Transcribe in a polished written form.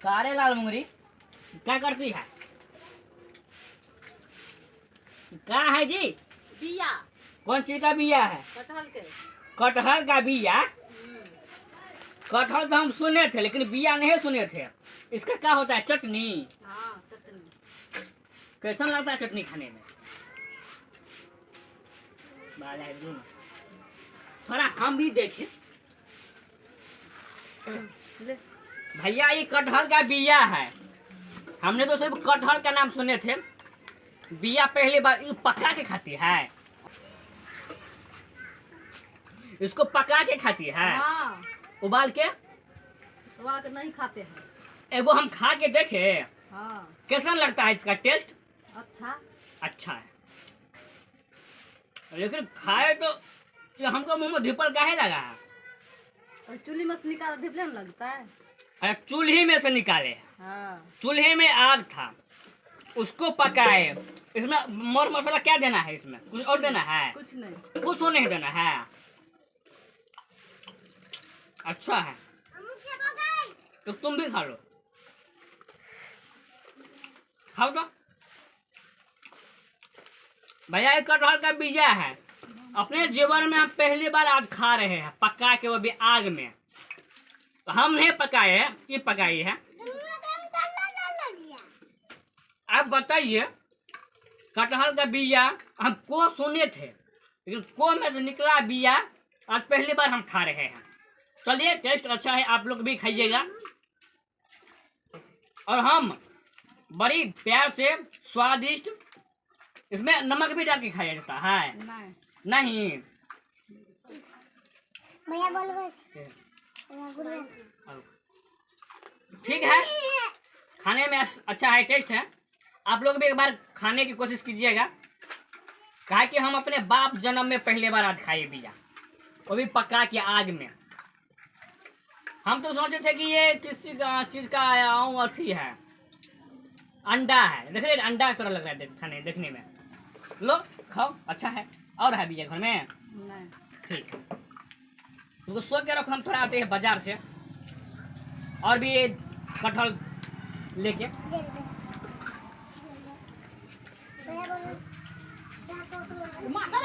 कारे लाल मुंगरी क्या करती है? क्या है जी? बिया। कौन चीज का बिया है? कटहल के। कटहल का बिया? कटहल तो हम सुने थे लेकिन बिया नहीं सुने थे। इसका क्या होता है? चटनी? हाँ चटनी। कैसा लगता है चटनी खाने में? थोड़ा हम भी देखें। ले। भैया ये कटहल का बिया है। हमने तो सिर्फ कटहल का नाम सुने थे। बिया पहली बार ये पका के खाती है। इसको पका के खाती है। हाँ। उबाल के नहीं खाते हैं। एगो हम खा के देखे। हाँ। कैसा लगता है इसका टेस्ट? अच्छा। अच्छा है लेकिन खाए तो ये हमको मुंह में धिपल काहे लगा है? और चूल्ही में से निकाल धिपले में लगता है। अरे चूल्हे में से निकाले। हाँ। चूल्हे में आग था उसको पकाए। इसमें मर मसाला क्या देना है? इसमें कुछ और देना है? कुछ नहीं। कुछ और नहीं देना है। अच्छा है तो तुम भी खा लो। खाओ तो। भैया एक कटहल का बीजा है। अपने जीवन में हम पहली बार आज खा रहे हैं पका के, वो भी आग में। तो हम नहीं पकाए हैं, ये पकाई है। आप बताइए कटहल का बीजा हम को सुने थे लेकिन को में से निकला बीजा आज पहली बार हम खा रहे हैं। चलिए टेस्ट अच्छा है, आप लोग भी खाइएगा। और हम बड़ी प्यार से स्वादिष्ट इसमें नमक भी डाल के खाया जाता है। नहीं ठीक है, खाने में अच्छा है, टेस्ट है। आप लोग भी एक बार खाने की कोशिश कीजिएगा। कहा कि हम अपने बाप जन्म में पहले बार आज खाए बिया, वो भी पका के आग में। हम तो सोचे थे कि ये किस चीज का अथी है, अंडा है। देख रहे अंडा की तरह लग रहा है खाने देखने में। लो खाओ, अच्छा है। और है भैया घर में? नहीं। ठीक है, तुमको सो के रखो, हम थोड़ा आते हैं बाजार से और भी ये कटहल लेके। माता